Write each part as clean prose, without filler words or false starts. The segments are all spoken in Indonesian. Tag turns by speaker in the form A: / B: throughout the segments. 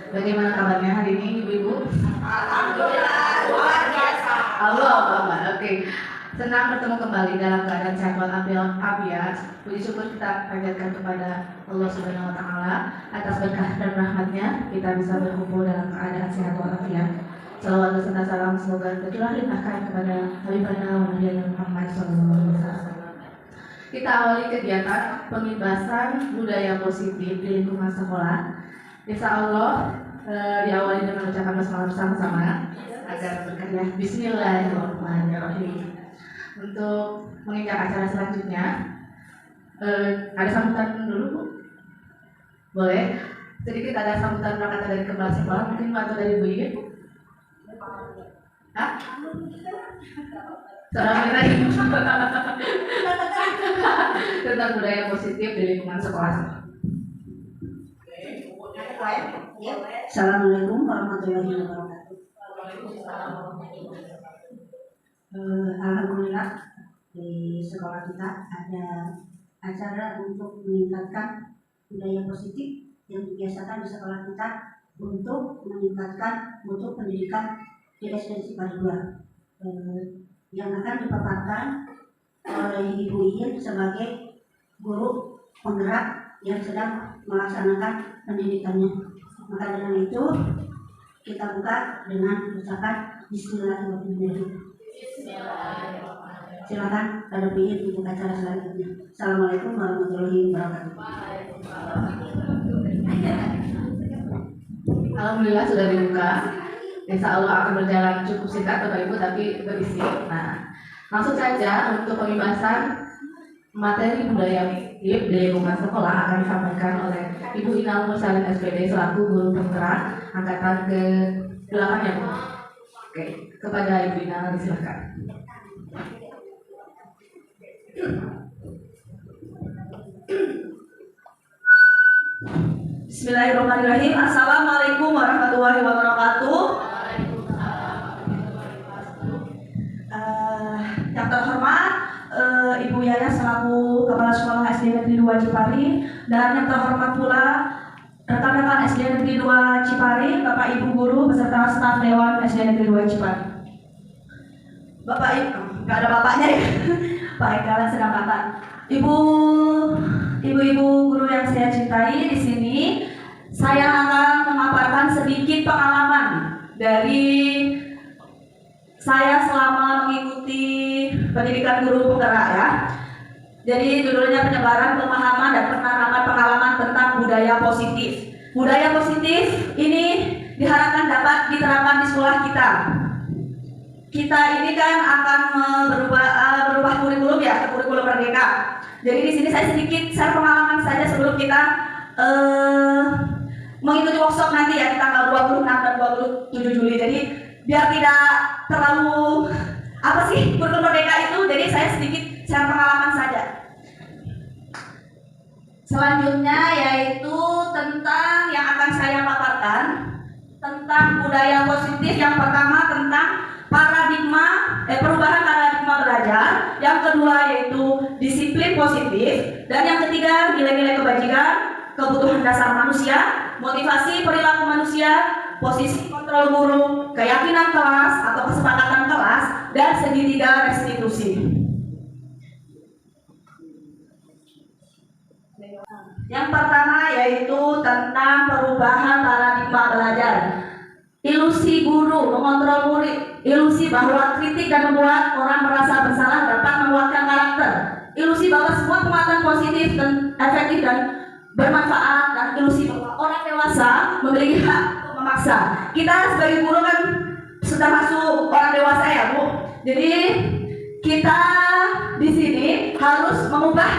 A: Bagaimana kabarnya hari ini Ibu-ibu?
B: Alhamdulillah, luar biasa.
A: Allah Akbar. Oke. Senang bertemu kembali dalam keadaan sehat walafiat. Puji syukur kita panjatkan kepada Allah Subhanahu wa taala atas berkah dan rahmatnya kita bisa berkumpul dalam keadaan sehat walafiat. Salawat beserta salam semoga tercurah limpahkan kepada Habibana Nabi Muhammad SAW. Kita awali kegiatan pengibasan budaya positif di lingkungan sekolah. Insya Allah diawali dengan ucapan basmalah bersama-sama agar berkarya. Bismillahirrahmanirrahim. Untuk menginjak acara selanjutnya, ada sambutan dulu Bu? Boleh? Sedikit ada sambutan berkata dari kepala sekolah, mungkin atau dari Bu Iin? Hah? Seorang kita tentang budaya positif di lingkungan sekolah.
B: Assalamualaikum warahmatullahi wabarakatuh. Alhamdulillah di sekolah kita ada acara untuk meningkatkan budaya positif yang dibiasakan di sekolah kita untuk meningkatkan mutu pendidikan di SD Cipari 2 yang akan dipaparkan oleh Ibu Iin sebagai guru penggerak yang sedang melaksanakan pendidikannya. Maka dengan itu kita buka dengan ucapan Bismillahirrahmanirrahim. Silakan pada Iin untuk acara selanjutnya. Assalamualaikum warahmatullahi wabarakatuh.
A: Alhamdulillah sudah dibuka. Insya Allah akan berjalan cukup singkat Bapak Ibu tapi berisi. Nah, langsung saja untuk pembahasan materi budaya positif di lingkungan sekolah akan disampaikan oleh Ibu Inal Mursalin SPD selaku guru penggerak angkatan ke-8 ya Bu. Oke, kepada Ibu Inal silakan.
C: Bismillahirrahmanirrahim. Assalamualaikum warahmatullahi wabarakatuh. Yang terhormat Ibu Yaya selaku Kepala Sekolah SD Negeri 2 Cipari, dan yang terhormat pula rekan-rekan SD Negeri 2 Cipari, Bapak Ibu guru beserta staf Dewan SD Negeri 2 Cipari. Bapak Ibu, nggak ada bapaknya ya. Baik, kalian sedang kata. Ibu-ibu guru yang saya cintai, di sini saya akan memaparkan sedikit pengalaman dari saya selama mengikuti pendidikan guru penggerak ya. Jadi judulnya penyebaran pemahaman dan penerapan pengalaman tentang budaya positif. Budaya positif ini diharapkan dapat diterapkan di sekolah kita. Kita ini kan akan berubah kurikulum ya, ke kurikulum merdeka. Jadi di sini saya sedikit share pengalaman saja sebelum kita mengikuti workshop nanti ya di tanggal 26 dan 27 Juli. Jadi biar tidak terlalu apa sih kurikulum merdeka itu, jadi saya sedikit share pengalaman saja. Selanjutnya yaitu tentang yang akan saya paparkan tentang budaya positif. Yang pertama tentang perubahan paradigma belajar, yang kedua yaitu disiplin positif, dan yang ketiga nilai-nilai kebajikan, kebutuhan dasar manusia, motivasi perilaku manusia, posisi kontrol guru, keyakinan kelas atau kesepakatan kelas, dan segitiga restitusi. Yang pertama yaitu tentang perubahan paradigma belajar. Ilusi guru mengontrol murid, ilusi bahwa kritik dan membuat orang merasa bersalah dapat menguatkan karakter, ilusi bahwa semua penguatan positif dan efektif dan bermanfaat, dan ilusi bahwa orang dewasa memiliki hak untuk memaksa. Kita sebagai guru kan sudah masuk orang dewasa ya Bu. Jadi kita di sini harus mengubah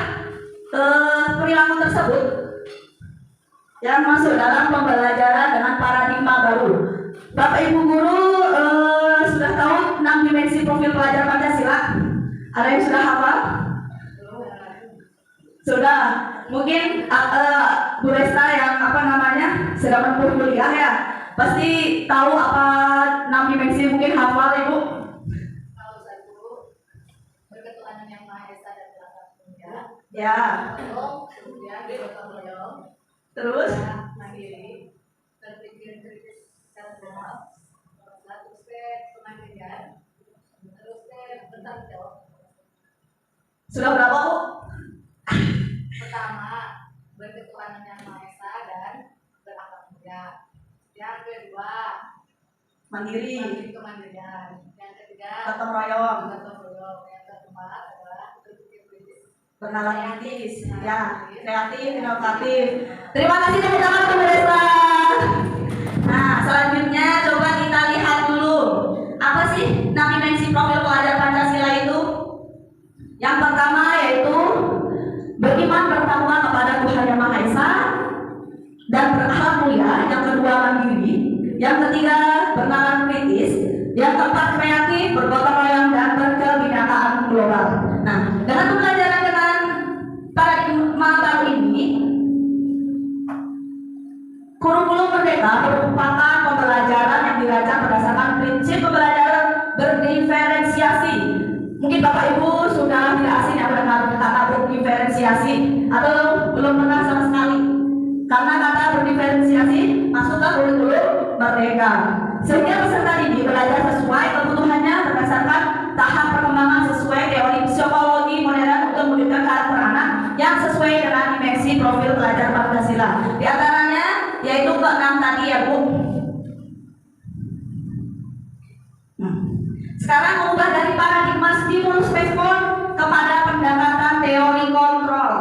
C: perilaku tersebut yang masuk dalam pembelajaran dengan paradigma baru. Bapak Ibu guru sudah tahu 6 dimensi profil pelajar Pancasila? Ada yang sudah hafal? Sudah. Mungkin Bu Resta yang sedang menempuh kuliah ya, pasti tahu apa 6 dimensi, mungkin hafal Ibu?
A: Tahu satu, berketuhanan yang Maha Esa dan Tuhan
C: Ya.
A: Kemudian gotong royong,
C: Terus
A: mandiri, terpikir
C: Sudah berapa, Bu?
A: Pertama, berketuhanan yang Maha Esa dan berakhlak mulia. Yang kedua,
C: Mandiri,
A: mandiri kemandirian. Yang ketiga,
C: gotong royong,
A: gotong royong. Yang keempat adalah berpikir kritis.
C: bernalar kritis, ya, kreatif, inovatif. Terima kasih tepuk tangan untuk Desa. Nah, selanjutnya coba kita lihat dulu apa sih 6 dimensi profil pelajar Pancasila itu. Yang pertama yaitu beriman bertakwa kepada Tuhan Yang Maha Esa dan berakhlak mulia. Yang kedua mandiri. Yang ketiga bernalar kritis. Yang keempat kreatif, bergotong royong dan berkebinekaan global. Nah, dengan pembelajaran dengan paradigma baru ini, kurikulum Merdeka merupakan pembelajaran yang dirancang berdasarkan prinsip pembelajaran berdiferensiasi. Mungkin Bapak Ibu sudah tidak asing ya mendengar kata berdiferensiasi atau belum pernah sama sekali. Karena kata berdiferensiasi masuk ke kurikulum Merdeka. Sehingga peserta didik belajar sesuai kebutuhannya berdasarkan tahap perkembangan sesuai teori psikologi modern untuk mewujudkan karakter anak yang sesuai dengan dimensi profil pelajar Pancasila. Di antaranya yaitu ke-6 tadi ya, Bu. Sekarang mengubah dari paradigma stimulus respon kepada pendekatan teori kontrol.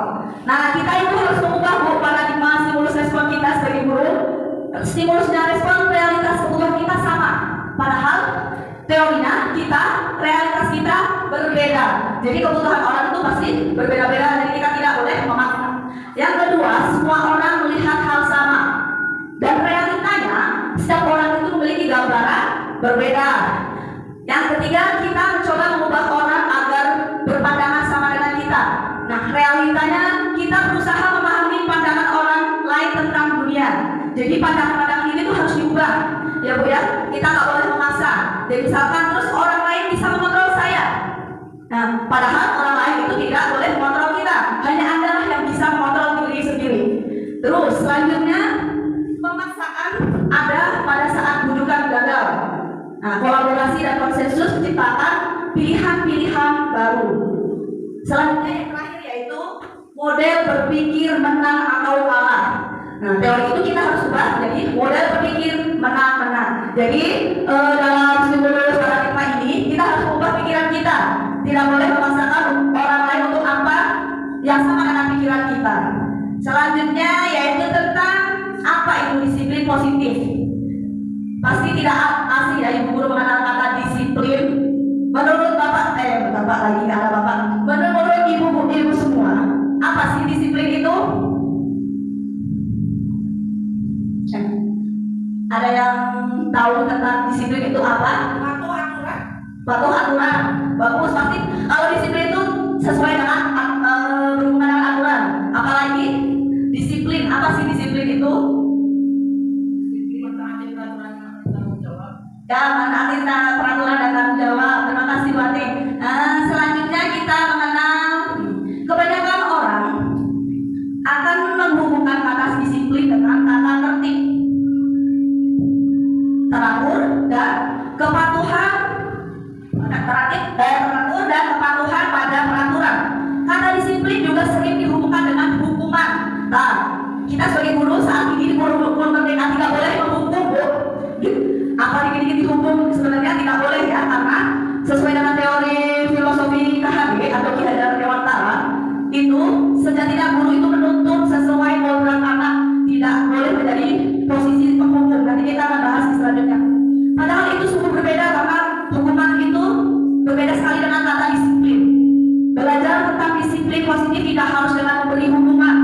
C: Nah, kita itu harus mengubah, Bu, paradigma stimulus respon kita sebagai guru. Stimulus dan respon realitas kebutuhan kita sama. Padahal teorinya kita, realitas kita berbeda. Jadi kebutuhan orang itu pasti berbeda-beda. Jadi kita tidak boleh memaksa. Yang kedua, semua orang melihat hal sama. Dan realitanya setiap orang itu memiliki gambaran berbeda. Yang ketiga, kita mencoba mengubah orang agar berpandangan sama dengan kita. Nah, realitanya kita berusaha memahami pandangan orang lain tentang dunia. Jadi pandangan-pandangan ini tuh harus diubah, ya Bu ya. Kita nggak boleh memaksa. Jadi misalkan terus orang lain bisa mengontrol saya. Nah, padahal orang lain itu tidak boleh mengontrol kita. Hanya Anda lah yang bisa mengontrol diri sendiri. Terus selanjutnya, pemaksaan ada pada saat bujukan gagal. Nah, kolaborasi dan konsensus menciptakan pilihan-pilihan baru. Selanjutnya yang terakhir yaitu model berpikir menang atau kalah. Nah, teori itu kita harus ubah jadi model berpikir menang-menang. Jadi dalam stimulus paradigma ini kita harus ubah pikiran kita. Tidak boleh memaksakan orang lain untuk apa yang sama dengan pikiran kita. Selanjutnya yaitu tentang apa itu disiplin positif. Pasti tidak asing ya Ibu Guru mengenal kata disiplin. Menurut Bapak, Bapak lagi ada Bapak. Menurut Ibu semua, apa sih disiplin itu? Ada yang tahu tentang disiplin itu apa?
A: Patuh aturan.
C: Patuh aturan. Bagus, pasti kalau disiplin itu sesuai dengan berhubungan dengan aturan. Apalagi disiplin, apa sih disiplin itu?
A: Mentaati peraturan dan tanggung jawab.
C: Ya, menaati peraturan dan tanggung jawab. Terima kasih Bu Ati. Selanjutnya kita mengenal kebanyakan orang akan menghubungkan kata disiplin dengan kata tertib, teratur dan kepatuhan. Teratur dan kepatuhan pada peraturan. Kata disiplin juga sering dihubungkan dengan hukuman. Nah, kita sebagai guru saat ini di kurikulum Merdeka tidak boleh menghukum, Bu. Apa dikit-dikit dihukum sebenarnya tidak boleh ya, karena sesuai dengan teori filosofi KHB atau Ki Hajar Dewantara itu sejatinya guru itu menuntut sesuai kodrat anak, tidak boleh menjadi posisi penghukum. Nanti kita akan bahas selanjutnya. Padahal itu sungguh berbeda karena hukuman itu berbeda sekali dengan kata disiplin. Belajar tentang disiplin positif tidak harus dengan memberi hukuman.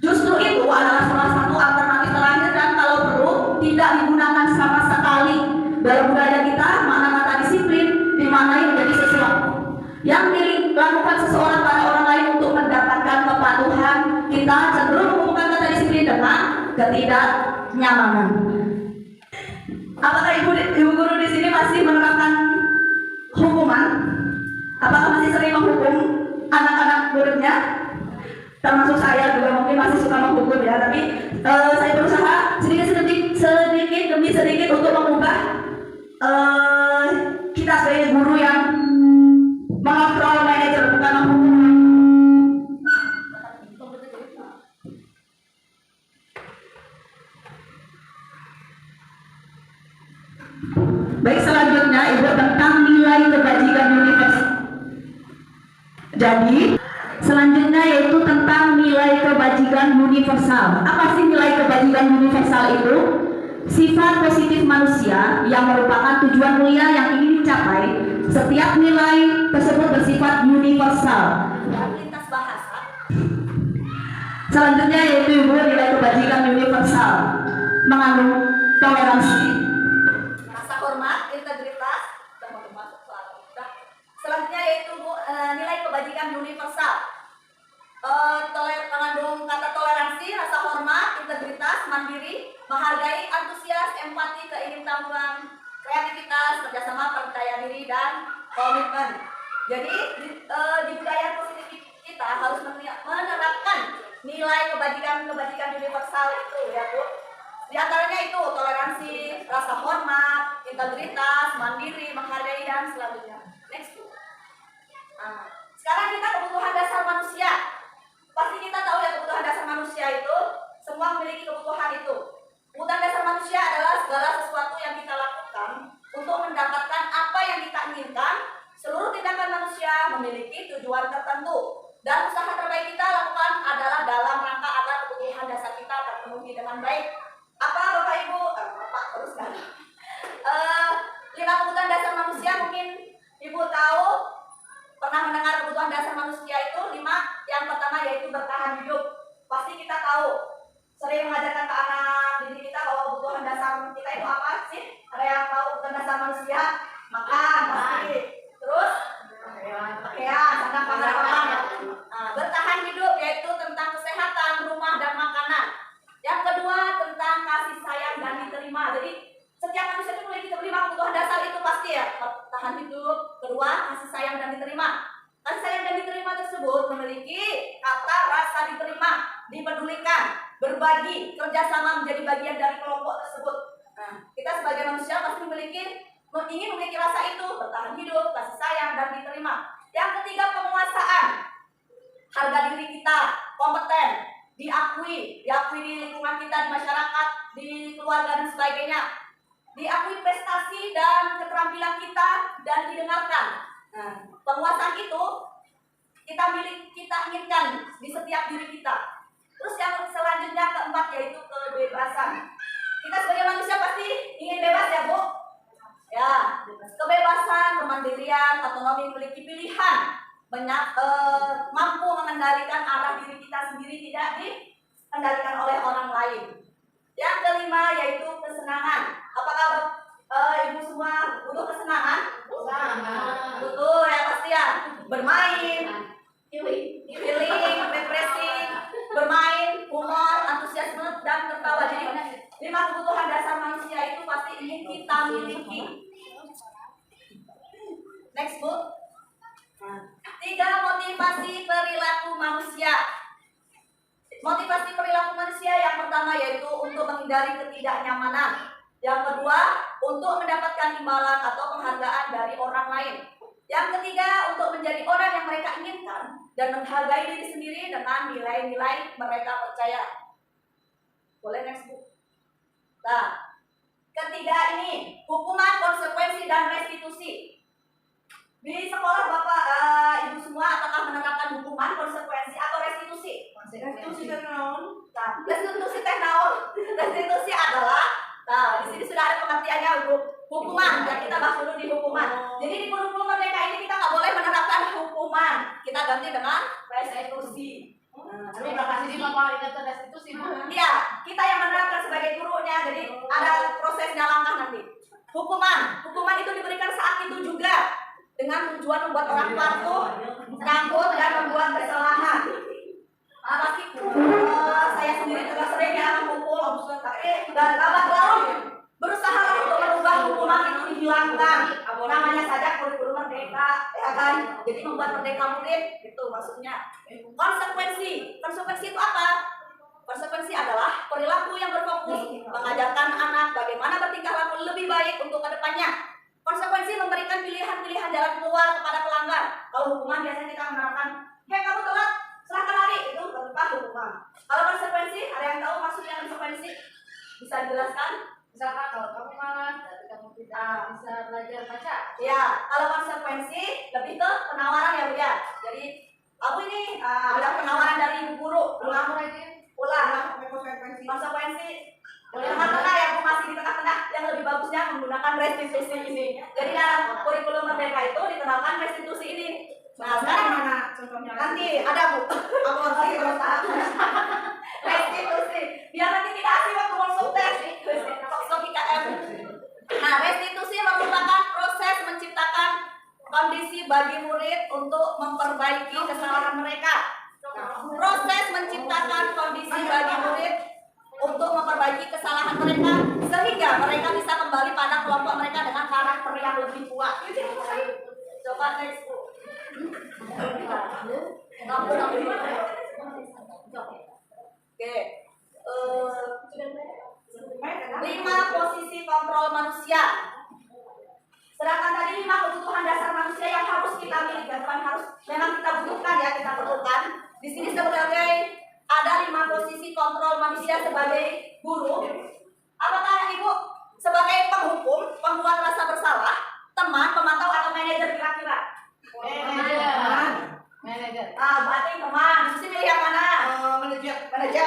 C: Justru itu adalah salah satu alternatif terakhir dan kalau perlu tidak digunakan sama sekali. Dalam budaya kita, makna kata disiplin dimaknai menjadi sesuatu yang dilakukan seseorang pada orang lain untuk mendapatkan kepatuhan. Kita cenderung menghubungkan kata disiplin dengan ketidaknyamanan. Apakah ibu guru di sini masih menerapkan hukuman? Apakah masih sering menghukum anak-anak muridnya? Termasuk saya juga mungkin masih suka menghukum ya, tapi saya berusaha sedikit demi sedikit untuk mengubah kita sebagai guru yang Jadi selanjutnya yaitu tentang nilai kebajikan universal. Apa sih nilai kebajikan universal itu? Sifat positif manusia yang merupakan tujuan mulia yang ingin dicapai. Setiap nilai tersebut bersifat universal dan lintas bahasa. Selanjutnya yaitu nilai kebajikan universal mengandung toleransi, rasa hormat, integritas, dan masuk selalu. Selanjutnya yaitu nilai kebajikan universal mengandung kata toleransi, rasa hormat, integritas, mandiri, menghargai, antusias, empati, keingintahuan, kreativitas, kerjasama, percaya diri, dan komitmen. Jadi di budaya positif kita harus menerapkan nilai kebajikan universal itu ya Bu. Di antaranya itu toleransi, rasa hormat, integritas, mandiri, menghargai, dan selanjutnya. Next Bu. Sekarang kita kebutuhan dasar manusia. Pasti kita tahu ya kebutuhan dasar manusia itu semua memiliki kebutuhan itu. Kebutuhan dasar manusia adalah segala sesuatu yang kita lakukan untuk mendapatkan apa yang kita inginkan. Seluruh tindakan manusia memiliki tujuan tertentu dan usaha terbaik kita lakukan adalah dalam rangka agar kebutuhan dasar kita terpenuhi dengan baik. Apa Bapak Ibu? Bapak terus kan? 5 kebutuhan dasar manusia mungkin Ibu tahu. Pernah mendengar kebutuhan dasar manusia itu 5. Yang pertama yaitu bertahan hidup. Pasti kita tahu. Sering mengajarkan ke anak didik kita bahwa kebutuhan dasar kita itu apa sih? Ada yang tahu kebutuhan dasar manusia? Makan pasti. Terus pakaian, sandang pangan. Bertahan hidup yaitu tentang kesehatan, rumah, dan makanan. Yang kedua tentang kasih sayang dan diterima. Jadi setiap manusia itu memiliki 5 kebutuhan dasar itu pasti ya. Tahan hidup, kedua kasih sayang dan diterima. Kasih sayang dan diterima tersebut memiliki kata rasa diterima, dipedulikan, berbagi, kerjasama menjadi bagian dari kelompok tersebut. Kita sebagai manusia pasti ingin memiliki rasa itu, bertahan hidup, kasih sayang, dan diterima. Yang ketiga penguasaan, harga diri kita, kompeten, diakui di lingkungan kita, di masyarakat, di keluarga, dan sebagainya. Diakui prestasi dan keterampilan kita dan didengarkan. Penguasaan itu kita inginkan di setiap diri kita. Terus yang selanjutnya keempat yaitu kebebasan. Kita sebagai manusia pasti ingin bebas ya Bu? Ya, kebebasan, kemandirian, otonomi, memiliki pilihan, mampu mengendalikan arah diri kita sendiri, tidak dikendalikan oleh orang lain. Yang kelima yaitu kesenangan. Apakah Ibu semua butuh kesenangan? Betul ya pasti ya. Bermain, healing, refreshing, bermain, humor, antusiasme, dan tertawa. Jadi 5 kebutuhan dasar manusia itu pasti ingin kita miliki. Next Bu. 3 motivasi perilaku manusia. Motivasi perilaku manusia yang pertama yaitu untuk menghindari ketidaknyamanan. Yang kedua, untuk mendapatkan imbalan atau penghargaan dari orang lain. Yang ketiga, untuk menjadi orang yang mereka inginkan dan menghargai diri sendiri dengan nilai-nilai mereka percaya. Boleh next Bu. Nah, ketiga ini, hukuman, konsekuensi, dan restitusi. Di sekolah Bapak, Ibu semua apakah menerapkan hukuman, konsekuensi, atau restitusi? Restitusi teh naon? Nah, restitusi teh naon? Restitusi adalah, di sini sudah ada pengertiannya Bu. Hukuman, dan kita bahas dulu di hukuman. Jadi di kurikulum merdeka ini kita nggak boleh menerapkan hukuman. Kita ganti dengan restitusi.
A: Terima kasih Bapak ingat restitusi Bu.
C: Iya, kita yang menerapkan sebagai gurunya. Jadi ada prosesnya langkah nanti. Hukuman itu diberikan saat itu juga dengan tujuan membuat orang patuh, takut, dan membuat kesalahan. Pasti saya sendiri juga sering ya menghukum, dan lambat laun berusaha untuk merubah hukuman itu dihilangkan. Namanya saja kurikulum merdeka, ya kan? Jadi membuat merdeka murid, itu maksudnya. Konsekuensi itu apa? Konsekuensi adalah perilaku yang berfokus mengajarkan anak bagaimana bertingkah laku lebih baik untuk kedepannya. Konsekuensi memberikan pilihan-pilihan jalan keluar kepada pelanggar. Kalau hukuman biasanya kita menerapkan, hei kamu telat, silahkan lari, itu berupa hukuman. Kalau konsekuensi, ada yang tahu maksudnya konsekuensi? Bisa dijelaskan?
A: Misalkan kalau kamu malas, tapi kamu tidak bisa belajar baca.
C: Ya, kalau konsekuensi lebih ke penawaran ya Bu ya. Jadi restitusi ini. Jadi dalam kurikulum Merdeka itu diterapkan restitusi ini. Nah sekarang
B: Mana contohnya?
C: nanti ada Bu, aku lagi berusaha restitusi. Biar nanti tidak asli waktu masuk tes IKM. Nah restitusi merupakan proses menciptakan kondisi bagi murid untuk memperbaiki kesalahan mereka. Proses menciptakan kondisi bagi murid untuk memperbaiki kesalahan mereka sehingga mereka bisa kembali pada kelompok mereka dengan karakter yang lebih kuat. Coba next Bu. Oke. 5 posisi kontrol manusia. Sedangkan tadi 5 kebutuhan dasar manusia yang harus kita miliki, bukan harus memang kita butuhkan ya, kita perlukan. Di sini sebenarnya ada 5 posisi kontrol manusia sebagai guru. Apakah Ibu sebagai penghukum, pembuat rasa bersalah, teman, pemantau atau manajer kira-kira?
A: Manajer.
C: Ah, berarti teman. Susi pilih yang mana?
B: Manajer.
C: Manajer.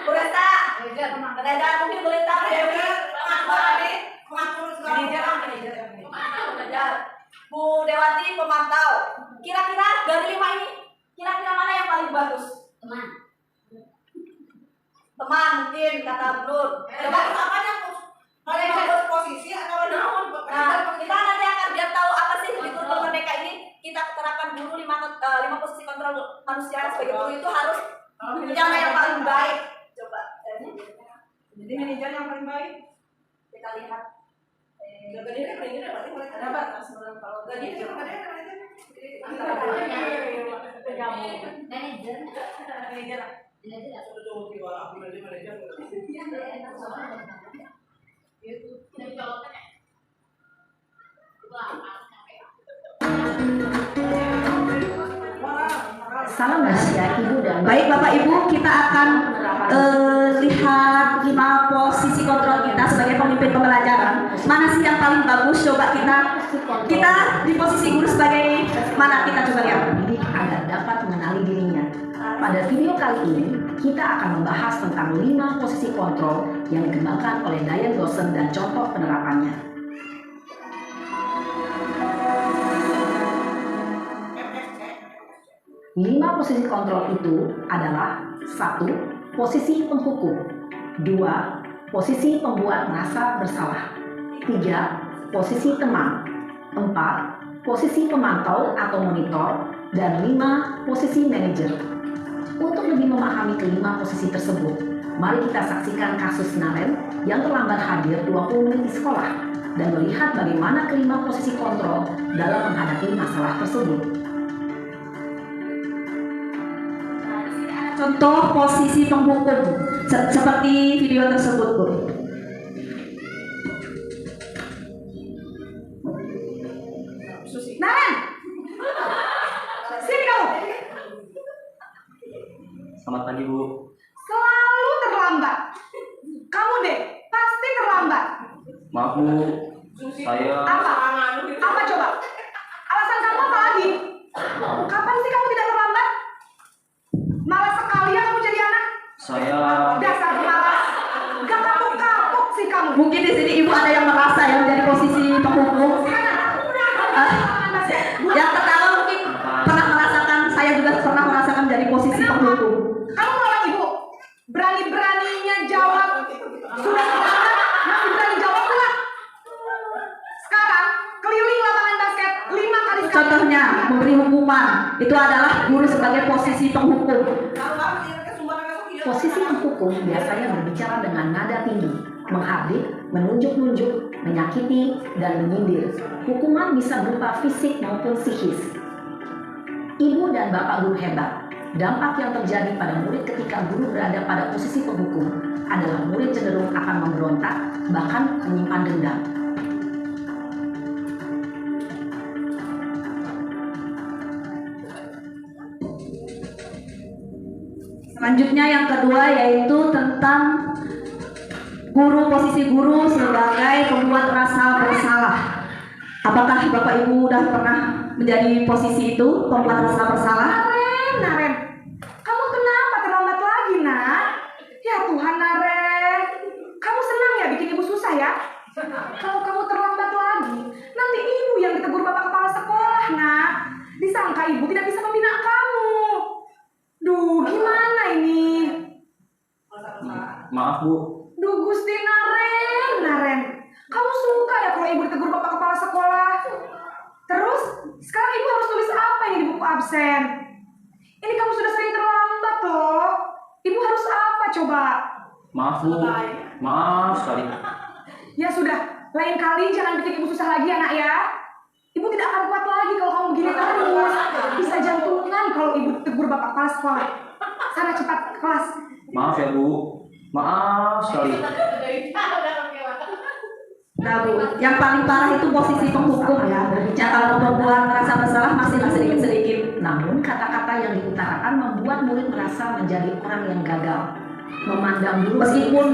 C: Bu Resta. Manajer. Mungkin boleh tahu Dewi. Mbak Adi. Manajer. Bu Dewati pemantau. Kira-kira dari 5 ini, kira-kira mana yang paling bagus?
B: Teman.
C: Teman mungkin kata Nur. Coba apanya
B: Manajer posisi atau
C: Nah, kita nanti akan biar tahu apa sih di kurikulum Merdeka ini. Kita terapkan dulu 5 posisi kontrol manusia sebagai guru itu harus yang paling baik. Coba.
B: Jadi manajer yang paling baik.
C: Kita lihat.
B: Gajinya berarti mulai ada batas kalau gajinya cuma ada manajer.
D: Salam rahasia Ibu dan
C: Baik Bapak Ibu, kita akan lihat 5 posisi kontrol kita sebagai pemimpin pembelajaran. Mana sih yang paling bagus? Coba kita di posisi guru sebagai mana, kita coba lihat.
D: pendidik agar dapat mengenali dirinya. Pada video kali ini, kita akan membahas tentang 5 posisi kontrol yang dikembangkan oleh Diane Dawson dan contoh penerapannya. 5 posisi kontrol itu adalah 1. Posisi penghukum, 2. Posisi pembuat merasa bersalah, 3. Posisi teman, 4. Posisi pemantau atau monitor, dan 5. Posisi manajer. Untuk lebih memahami kelima posisi tersebut, mari kita saksikan kasus Naren yang terlambat hadir 20 menit di sekolah dan melihat bagaimana kelima posisi kontrol dalam menghadapi masalah tersebut.
C: Contoh posisi penghukum seperti video tersebut, Bu. Naren, sini kamu.
E: Selamat pagi Bu.
C: Selalu terlambat. Kamu deh, pasti terlambat.
E: Maaf Bu, saya
C: Apa coba? Alasan kamu apa lagi? Kapan sih kamu tidak terlambat? Malas sekali ya kamu jadi anak.
E: saya
C: Dasar malas. Gak kapok-kapok sih kamu. Mungkin di sini ibu ada yang merasa yang menjadi posisi penghukum. Yang pertama mungkin pernah merasakan, saya juga pernah merasakan menjadi posisi penghukum.
F: Kamu melawan ibu, berani-beraninya jawab. Sudah terlambat, masih berani jawab pula. Sekarang keliling lapangan basket 5 kali sekali.
C: Contohnya memberi hukuman itu adalah guru sebagai posisi penghukum.
D: Posisi penghukum biasanya berbicara dengan nada tinggi, menghardik, menunjuk-nunjuk, menyakiti, dan menyindir. Hukuman bisa berupa fisik maupun psikis. Ibu dan Bapak guru hebat. Dampak yang terjadi pada murid ketika guru berada pada posisi penghukum adalah murid cenderung akan memberontak, bahkan menyimpan dendam.
C: Selanjutnya yang kedua yaitu tentang posisi guru sebagai pembuat rasa bersalah. Apakah Bapak Ibu sudah pernah menjadi posisi itu, pembuat rasa bersalah?
F: Naren, kamu kenapa terlambat lagi, nak? Ya Tuhan, Naren, kamu senang ya bikin ibu susah ya? Kalau kamu terlambat
E: Maaf Bu.
F: Duh Gusti Naren. Kamu suka ya kalau ibu ditegur bapak kepala sekolah? Terus, sekarang ibu harus tulis apa ini di buku absen? Ini kamu sudah sering terlambat loh. Ibu harus apa coba?
E: Maaf Bu. Maaf sekali.
F: Ya sudah, lain kali jangan bikin ibu susah lagi ya nak ya. Ibu tidak akan kuat lagi kalau kamu begini terus. Bisa jantungan kalau ibu tegur bapak kepala sekolah. Sana cepat ke kelas.
E: Maaf ya Bu. Maaf sekali.
C: Nah Bu, yang paling parah itu posisi penghukum ya. Berbicara kalau perempuan merasa bersalah masih sedikit-sedikit.
D: Namun kata-kata yang diutarakan membuat murid merasa menjadi orang yang gagal. Memandang guru
C: Meskipun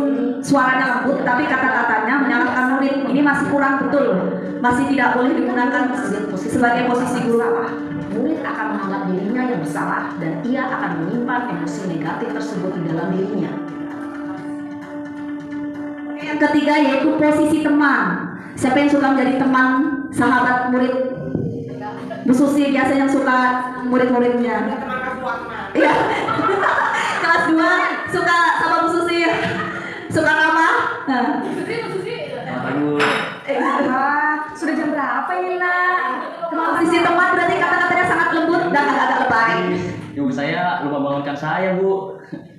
C: suaranya lembut, tapi kata-katanya menyalahkan murid. Ini masih kurang betul. Masih tidak boleh digunakan sebagai posisi guru.
D: bersalah, murid akan menganggap dirinya yang bersalah dan ia akan menyimpan emosi negatif tersebut di dalam dirinya.
C: Yang ketiga yaitu posisi teman. Siapa yang suka menjadi teman sahabat murid? Bu Susi biasanya suka murid-muridnya. Iya. Kelas 2 suka sama Bu Susi. Suka ramah. Nah.
E: Selamat pagi Bu.
F: Sudah jam berapa ini nak?
C: Posisi teman berarti kata-katanya sangat lembut dan agak-agak lebay.
E: Ibu saya lupa bangunkan saya Bu.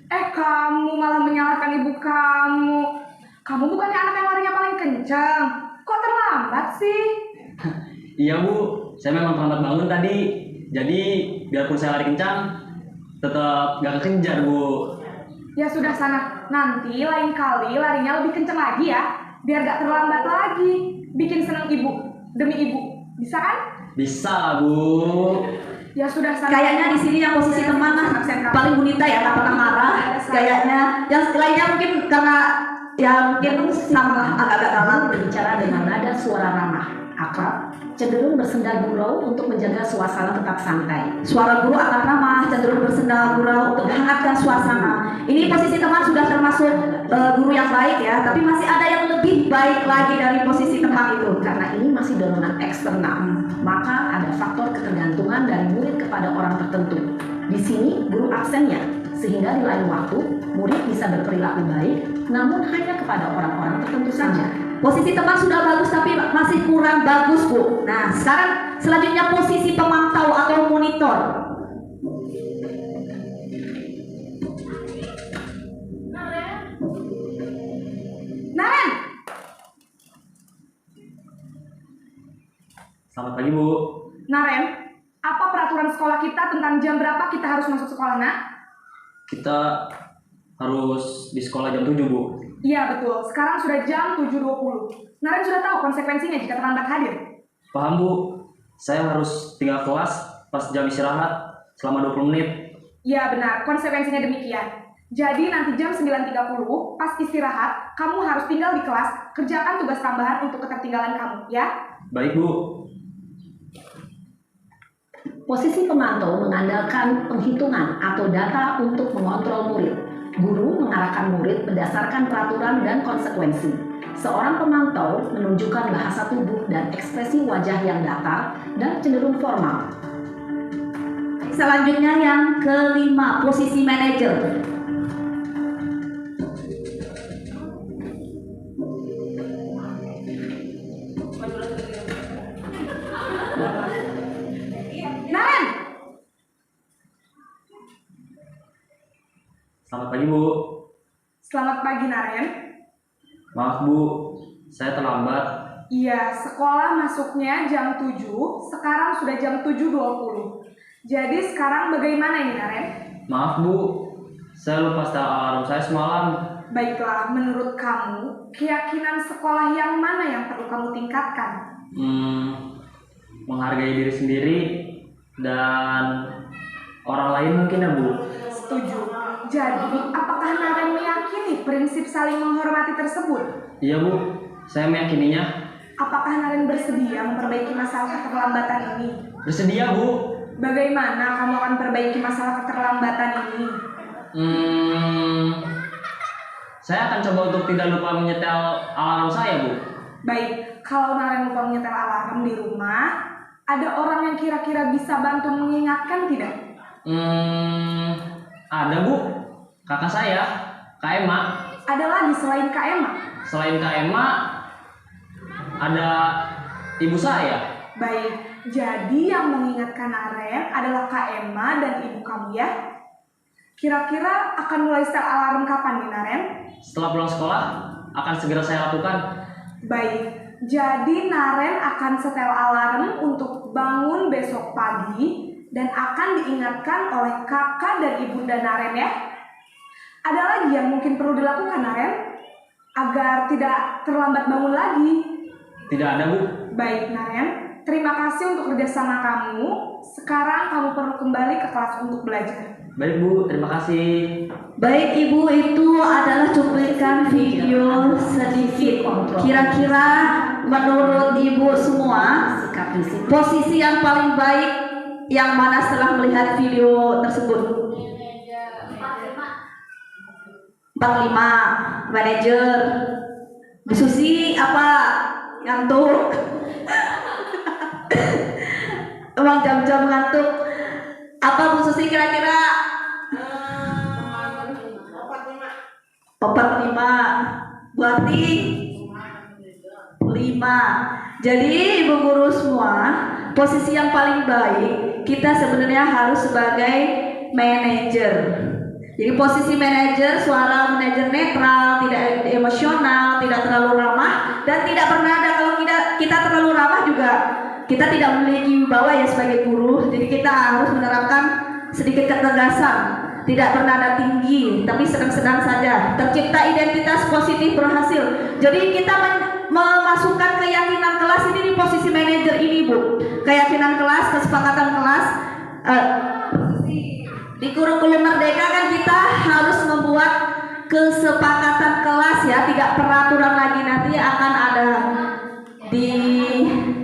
F: Kamu malah menyalahkan ibu kamu. Kamu bukannya anak yang larinya paling kencang. Kok terlambat sih?
E: Iya Bu, saya memang terlambat bangun tadi. Jadi biarpun saya lari kencang, tetap gak kekejar Bu.
F: Ya sudah sana. Nanti lain kali larinya lebih kencang lagi ya. Biar gak terlambat lagi. Bikin senang ibu. Demi ibu. Bisa kan?
E: Bisa lah Bu.
F: Ya sudah sana.
C: Kayaknya di sini yang posisi teman paling bonita ya, tak pernah marah. Kayaknya yang lainnya mungkin karena ya mungkin sama agak-agak galak.
D: Berbicara dengan nada suara ramah, akrab, cenderung bersenda gurau untuk menjaga suasana tetap santai.
C: Suara guru akan ramah, cenderung bersenda gurau untuk menghangatkan suasana. Ini posisi teman sudah termasuk guru yang baik ya, tapi masih ada yang lebih baik lagi dari posisi teman itu.
D: Karena ini masih dorongan eksternal, maka ada faktor ketergantungan dari murid kepada orang tertentu. Di sini guru absennya, sehingga di lain waktu murid bisa berperilaku baik, namun hanya kepada orang-orang tertentu saja.
C: Posisi teman sudah bagus tapi masih kurang bagus Bu. Nah sekarang selanjutnya posisi pemantau atau monitor.
F: Naren!
E: Selamat pagi Bu.
F: Naren, apa peraturan sekolah kita tentang jam berapa kita harus masuk sekolah nak?
E: Kita harus di sekolah jam 7 Bu.
F: Iya betul, sekarang sudah jam 7.20. Naren sudah tahu konsekuensinya jika terlambat hadir.
E: Paham Bu. Saya harus tinggal kelas pas jam istirahat selama 20 menit.
F: Iya benar, konsekuensinya demikian. Jadi nanti jam 9.30 pas istirahat, kamu harus tinggal di kelas, kerjakan tugas tambahan untuk ketertinggalan kamu, ya?
E: Baik Bu.
D: Posisi pemantau mengandalkan penghitungan atau data untuk mengontrol murid. Guru mengarahkan murid berdasarkan peraturan dan konsekuensi. Seorang pemantau menunjukkan bahasa tubuh dan ekspresi wajah yang datar dan cenderung formal.
C: Selanjutnya yang kelima, posisi manajer.
F: Naren!
E: Selamat pagi Bu.
F: Selamat pagi Naren.
E: Maaf Bu, saya terlambat.
F: Iya, sekolah masuknya jam 7, sekarang sudah jam 7.20. Jadi sekarang bagaimana ini Naren?
E: Maaf Bu, saya lupa setel alarm saya semalam.
F: Baiklah, menurut kamu, keyakinan sekolah yang mana yang perlu kamu tingkatkan?
E: Menghargai diri sendiri dan orang lain mungkin ya Bu.
F: Setuju. Jadi, apakah Naren meyakini prinsip saling menghormati tersebut?
E: Iya Bu, saya meyakininya.
F: Apakah Naren bersedia memperbaiki masalah keterlambatan ini?
E: Bersedia Bu.
F: Bagaimana kamu akan perbaiki masalah keterlambatan ini?
E: Saya akan coba untuk tidak lupa menyetel alarm saya Bu.
F: Baik, kalau Naren lupa menyetel alarm di rumah, ada orang yang kira-kira bisa bantu mengingatkan tidak?
E: Ada Bu, kakak saya, Kak Emma.
F: ada lagi selain Kak Emma.
E: Selain Kak Emma, ada ibu saya.
F: Baik, jadi yang mengingatkan Naren adalah Kak Emma dan ibu kamu ya. Kira-kira akan mulai setel alarm kapan nih Naren?
E: Setelah pulang sekolah, akan segera saya lakukan.
F: Baik, jadi Naren akan setel alarm untuk bangun besok pagi dan akan diingatkan oleh kakak dan ibunda Naren ya. Ada lagi yang mungkin perlu dilakukan Naren agar tidak terlambat bangun lagi?
E: Tidak ada, Bu.
F: Baik Naren, terima kasih untuk kerjasama kamu. Sekarang kamu perlu kembali ke kelas untuk belajar.
E: Baik, Bu. Terima kasih.
C: Baik Ibu, itu adalah cuplikan video sedikit. Kira-kira menurut Ibu semua,
D: Sikap disiplin.
C: posisi yang paling baik yang mana setelah melihat video tersebut? 45, manajer. Bu Susi apa? Ngantuk. Emang jam-jam ngantuk. Apa Bu Susi kira-kira? 45. Berarti 5. Jadi Ibu guru semua, posisi yang paling baik kita sebenarnya harus sebagai manajer. Jadi posisi manajer, suara manajer netral, tidak emosional, tidak terlalu ramah, dan tidak pernah ada kalau kita terlalu ramah juga kita tidak memiliki wibawa ya sebagai guru. Jadi kita harus menerapkan sedikit ketegasan. Tidak pernah ada tinggi, tapi sedang-sedang saja. Tercipta identitas positif berhasil. Jadi kita memasukkan keyakinan kelas ini di posisi manajer ini, Bu. Keyakinan kelas, kesepakatan kelas. Di kurikulum Merdeka kan kita harus membuat kesepakatan kelas ya, tidak peraturan lagi, nanti akan ada di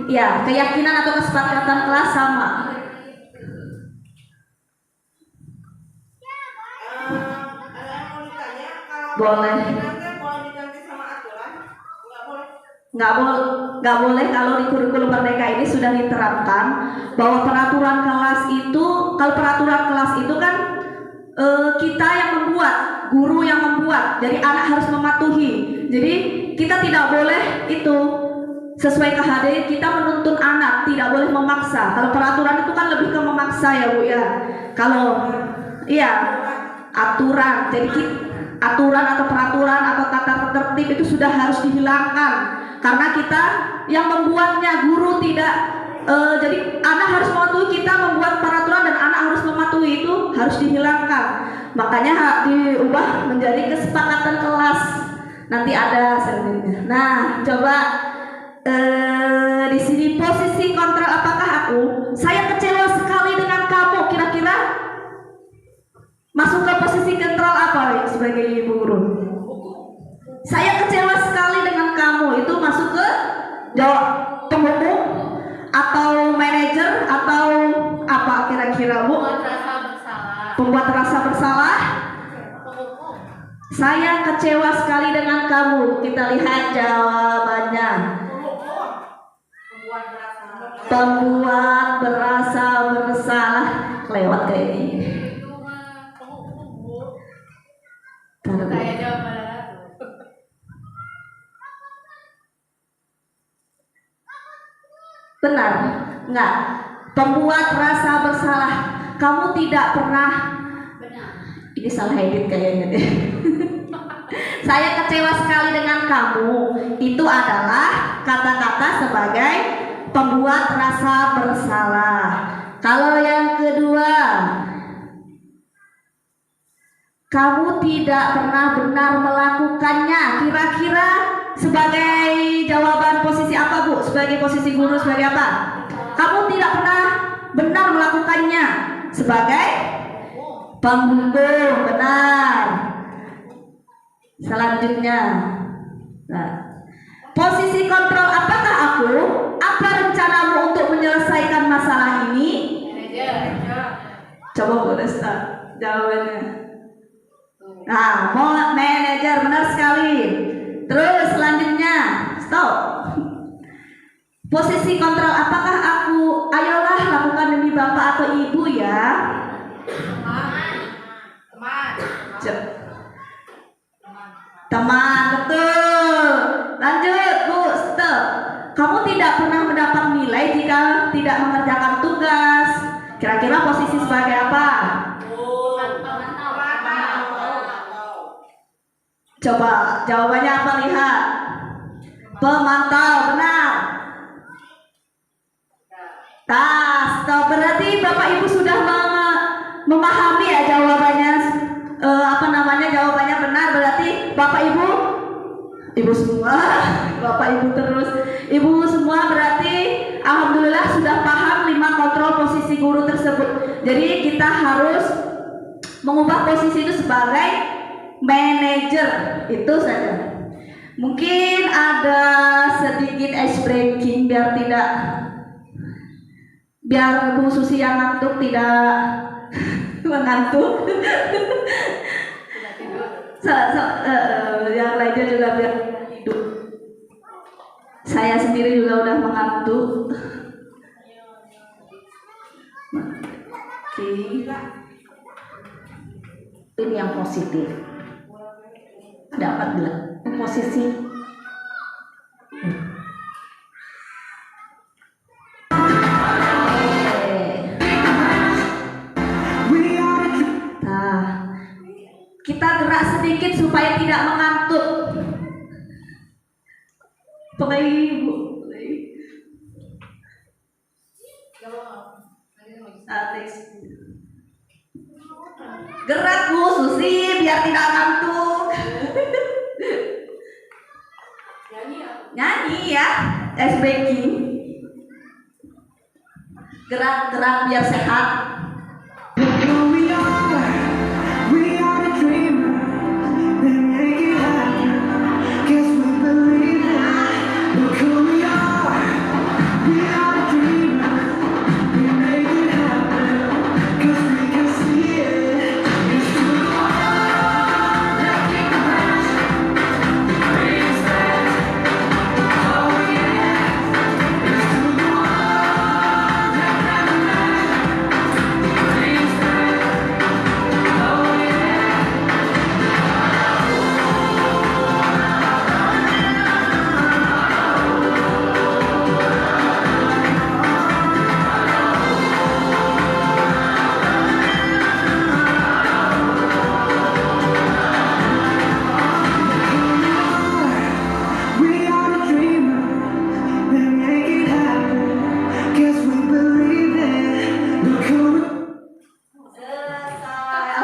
C: ya keyakinan atau kesepakatan kelas sama. Boleh. Nggak boleh kalau di kurikulum Merdeka ini sudah diterapkan bahwa peraturan kelas itu, kalau peraturan kelas itu kan kita yang membuat, guru yang membuat, jadi anak harus mematuhi. Jadi kita tidak boleh itu sesuai KHD, kita menuntun anak, tidak boleh memaksa. Kalau peraturan itu kan lebih ke memaksa ya Bu ya. Kalau iya aturan, jadi aturan atau peraturan atau tata tertib itu sudah harus dihilangkan karena kita yang membuatnya, guru tidak. Jadi anak harus mematuhi, kita membuat peraturan dan anak harus mematuhi, itu harus dihilangkan. Makanya diubah menjadi kesepakatan kelas. Nanti ada selanjutnya. Nah, coba di sini posisi kontrol apakah aku? Saya kecewa sekali dengan kamu. Kira-kira masuk ke posisi kontrol apa sebagai ibu guru? Saya kecewa sekali dengan kamu. Itu masuk ke jawab penghukum atau manajer atau apa kira-kira Bu? Pembuat rasa bersalah. Saya kecewa sekali dengan kamu. Kita lihat jawabannya. Pembuat berasa bersalah. Lewat kayak ini.
A: Saya jawab pada Ratu.
C: Benar? Enggak. Pembuat rasa bersalah. Kamu tidak pernah. Ini salah edit kayaknya deh. Saya kecewa sekali dengan kamu. Itu adalah kata-kata sebagai pembuat rasa bersalah. Kalau yang kedua, kamu tidak pernah benar melakukannya. Kira-kira sebagai jawaban posisi apa Bu? Sebagai posisi guru sebagai apa? Kamu tidak pernah benar melakukannya. Sebagai penghukum, benar. Selanjutnya, nah, posisi kontrol apakah aku? Apa rencanamu untuk menyelesaikan masalah ini? Coba boleh start jawabannya. Nah, mau manajer, benar sekali. Terus selanjutnya, stop. Posisi kontrol apakah aku? Ayolah lakukan demi bapak atau ibu ya.
A: Teman.
C: Teman, betul. Lanjut, Bu. Stop. Kamu tidak pernah mendapat nilai jika tidak mengerjakan tugas. Kira-kira posisi sebagai apa? Coba jawabannya apa, lihat. Pemantau, benar. Stop. Berarti Bapak Ibu sudah memahami ya jawabannya. Jawabannya benar. Berarti Bapak Ibu semua, Bapak Ibu terus, Ibu semua berarti alhamdulillah sudah paham 5 kontrol posisi guru tersebut. Jadi kita harus mengubah posisi itu sebagai manajer, itu saja. Mungkin ada sedikit ice breaking biar Bu Susi yang ngantuk tidak mengantuk. Yang lainnya juga biar tidur. Saya sendiri juga udah mengantuk.
D: Ini yang positif. Dapat bilang posisi
C: kita gerak sedikit supaya tidak mengantuk. Ibu. Gerak Bu Susi biar tidak ngantuk. Nyanyi ya, ice breaking. Gerak biar sehat.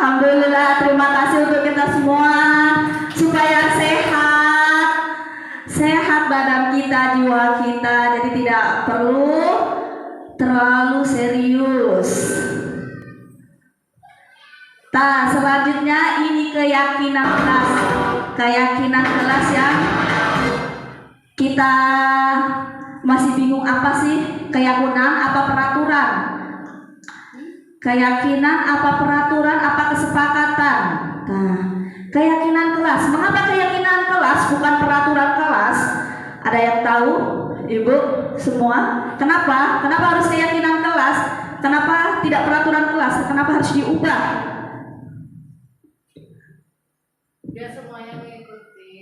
C: Alhamdulillah, terima kasih untuk kita semua supaya sehat badan kita, jiwa kita, jadi tidak perlu terlalu serius. Selanjutnya ini keyakinan kelas yang kita masih bingung apa sih keyakinan apa peraturan. Keyakinan apa peraturan apa kesepakatan. Keyakinan kelas. Mengapa keyakinan kelas bukan peraturan kelas? Ada yang tahu? Ibu semua? Kenapa? Kenapa harus keyakinan kelas? Kenapa tidak peraturan kelas? Kenapa harus diubah?
A: Dia semuanya mengikuti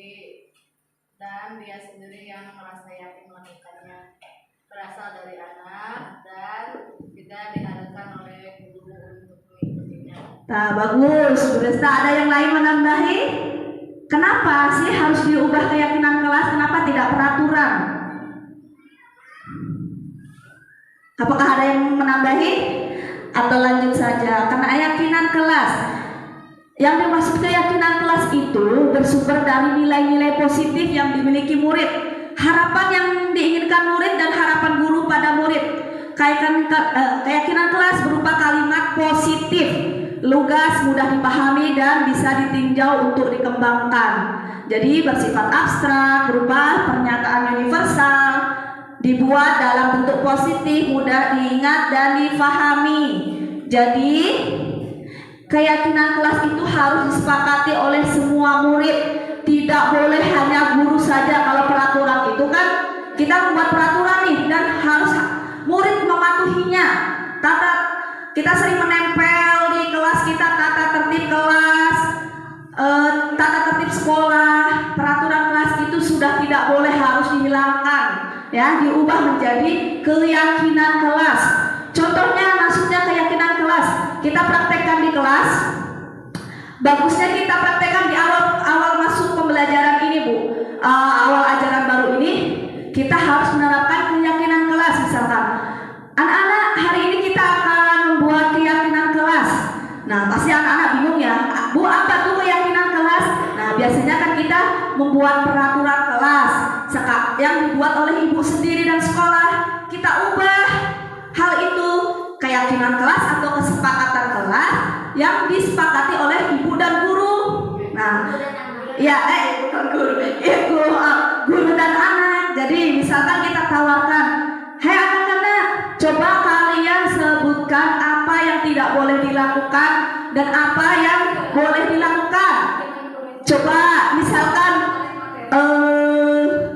A: dan dia sendiri yang merasa yakin melakukannya, berasal dari anak dan tidak diharapkan oleh guru untuk mengikutinya.
C: Bagus. Berarti ada yang lain menambahi? Kenapa sih harus diubah keyakinan kelas? Kenapa tidak peraturan? Apakah ada yang menambahi? Atau lanjut saja? Karena keyakinan kelas. Yang dimaksud keyakinan kelas itu bersumber dari nilai-nilai positif yang dimiliki murid, harapan yang diinginkan murid dan harapan guru pada murid. Keyakinan kelas berupa kalimat positif, lugas, mudah dipahami dan bisa ditinjau untuk dikembangkan. Jadi bersifat abstrak, berupa pernyataan universal, dibuat dalam bentuk positif, mudah diingat dan difahami. Jadi keyakinan kelas itu harus disepakati oleh semua murid. Tidak boleh hanya guru saja. Kalau peraturan itu kan kita membuat peraturan nih dan harus murid mematuhinya. Kita sering menempel di kelas kita tata tertib kelas, tata tertib sekolah, peraturan kelas itu sudah tidak boleh, harus dihilangkan, ya, diubah menjadi keyakinan kelas. Contohnya, maksudnya keyakinan kelas, kita praktekkan di kelas. Bagusnya kita praktekkan di awal masuk pembelajaran ini, Bu. Awal ajaran baru ini kita harus menerapkan keyakinan kelas. Misalkan, anak-anak, hari ini kita akan membuat keyakinan kelas. Nah, pasti anak-anak bingung ya, Bu, apa tuh keyakinan kelas? Nah, biasanya kan kita membuat peraturan kelas yang dibuat oleh ibu sendiri dan sekolah. Kita ubah hal itu, keyakinan kelas atau kesepakatan kelas yang disepakati oleh ibu dan guru. Nah, ya, bukan guru, guru dan anak. Jadi misalkan kita tawarkan, "Hei anak-anak, coba kalian sebutkan apa yang tidak boleh dilakukan dan apa yang boleh dilakukan." Coba misalkan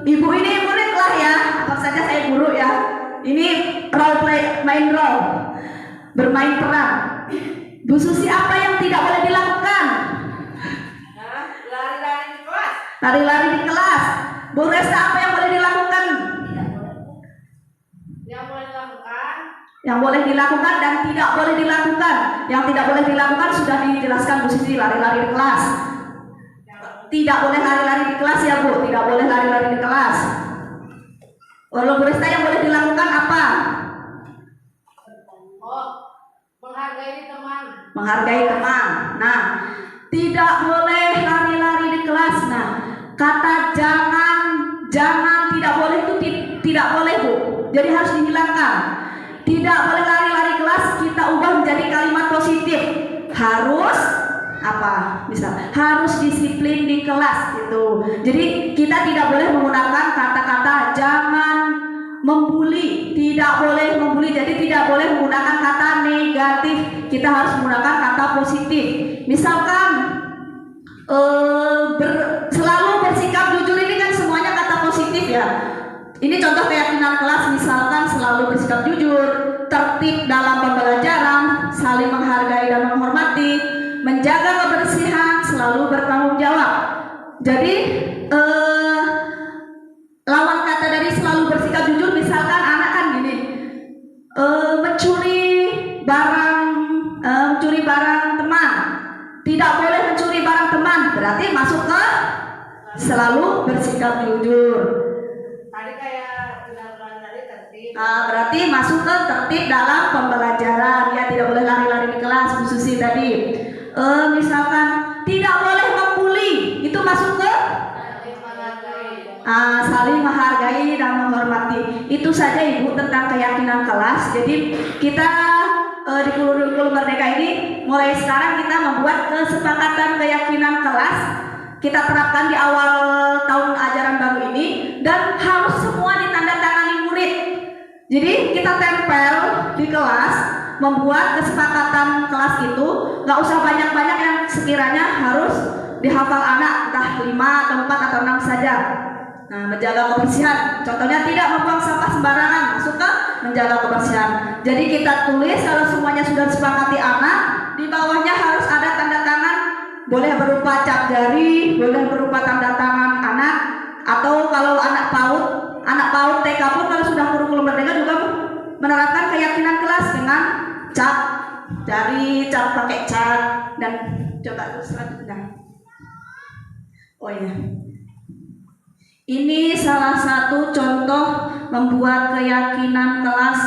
C: ibu ini murid lah ya, anggap saja saya guru ya. Ini role play, main role, bermain peran. Bu Susi, apa yang tidak boleh dilakukan?
F: Lari-lari di kelas.
C: Lari-lari di kelas. Bu Resta, apa yang boleh dilakukan?
F: Yang boleh dilakukan.
C: Yang boleh dilakukan dan tidak boleh dilakukan. Yang tidak boleh dilakukan sudah dijelaskan Bu Susi, lari-lari di kelas. Tidak boleh lari-lari di kelas ya Bu, tidak boleh lari-lari di kelas. Walau Bu Resta, yang boleh dilakukan apa?
F: Menghargai teman.
C: Menghargai teman. Nah, tidak boleh lari-lari di kelas. Nah, kata jangan tidak boleh itu tidak boleh Bu. Jadi harus dihilangkan. Tidak boleh lari-lari kelas kita ubah menjadi kalimat positif. Harus apa? Misal harus disiplin di kelas gitu. Jadi kita tidak boleh menggunakan kata-kata jangan membuli, tidak boleh membuli. Jadi tidak boleh menggunakan kata negatif. Kita harus menggunakan kata positif. Misalkan selalu bersikap jujur, ini kan semuanya kata positif ya. Ini contoh keyakinan kelas, misalkan selalu bersikap jujur, tertib dalam pembelajaran, saling menghargai dan menghormati, menjaga kebersihan, selalu bertanggung jawab. Jadi lawan kata dari selalu bersikap jujur, misalkan anak kan gini, mencuri barang teman, tidak boleh mencuri barang teman, berarti masuk ke selalu bersikap jujur.
F: Tadi kayak bilang tadi tertib.
C: Berarti masuk ke tertib dalam pembelajaran, ya, tidak boleh lari-lari di kelas Bu Susi tadi. Misalkan tidak boleh membuli, itu masuk ke saling menghargai dan menghormati. Itu saja Ibu tentang keyakinan kelas. Jadi kita di kurikulum Merdeka ini mulai sekarang kita membuat kesepakatan keyakinan kelas. Kita terapkan di awal tahun ajaran baru ini dan harus semua ditandatangani murid. Jadi kita tempel di kelas, membuat kesepakatan kelas itu, nggak usah banyak-banyak yang sekiranya harus dihafal anak, entah 5 atau 4 atau 6 saja. Nah, menjaga kebersihan, contohnya tidak membuang sampah sembarangan, masuk ke menjaga kebersihan. Jadi kita tulis kalau semuanya sudah disepakati anak, di bawahnya harus ada tanda tangan, boleh berupa cap jari, boleh berupa tanda tangan anak, atau kalau anak PAUD TK pun kalau sudah kurikulum Merdeka juga menerapkan keyakinan kelas dengan cap jari, cap pakai cat, dan coba terus selanjutnya. Oh iya. Ini salah satu contoh membuat keyakinan kelas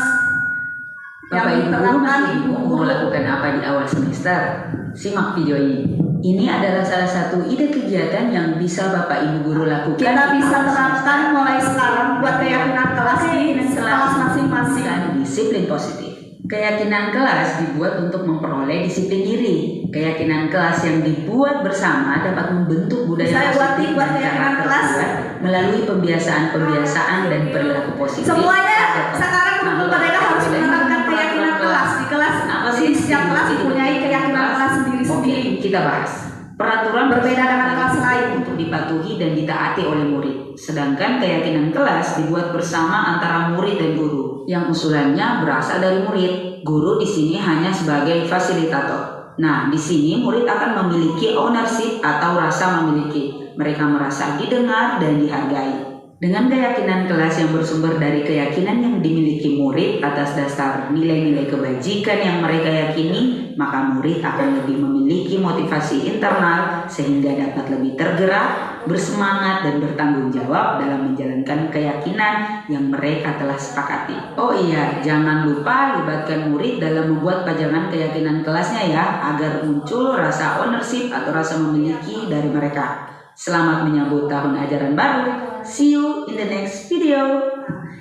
C: yang
G: Bapak Ibu
C: diterapkan
G: masih mau melakukan apa di awal semester? Simak video ini. Ini adalah salah satu ide kegiatan yang bisa Bapak Ibu guru lakukan.
C: Kita
G: di
C: bisa
G: awal
C: terapkan
G: semester.
C: mulai sekarang buat keyakinan kelas di kelas masing-masing.
G: Dan disiplin positif. Keyakinan kelas dibuat untuk memperoleh disiplin diri. Keyakinan kelas yang dibuat bersama dapat membentuk budaya
C: Saya
G: positif
C: buat
G: dan
C: keyakinan
G: karakter
C: kelas.
G: kuat melalui pembiasaan dan perilaku positif.
C: Semuanya sekarang kurikulum Merdeka harus menerapkan keyakinan kelas di kelas.
G: Apa
C: Jadi
G: sih
C: setiap kelas mempunyai keyakinan kelas sendiri-sendiri.
G: Oke, kita bahas. Peraturan
C: Berbeda dengan kelas lain.
G: untuk dipatuhi dan ditaati oleh murid. Sedangkan keyakinan kelas dibuat bersama antara murid dan guru, yang usulannya berasal dari murid. Guru di sini hanya sebagai fasilitator. Nah, di sini murid akan memiliki ownership atau rasa memiliki. Mereka merasa didengar dan dihargai. Dengan keyakinan kelas yang bersumber dari keyakinan yang dimiliki murid atas dasar nilai-nilai kebajikan yang mereka yakini, maka murid akan lebih memiliki motivasi internal sehingga dapat lebih tergerak, bersemangat, dan bertanggung jawab dalam menjalankan keyakinan yang mereka telah sepakati. Oh iya, jangan lupa libatkan murid dalam membuat pajangan keyakinan kelasnya ya, agar muncul rasa ownership atau rasa memiliki dari mereka. Selamat menyambut tahun ajaran baru. See you in the next video.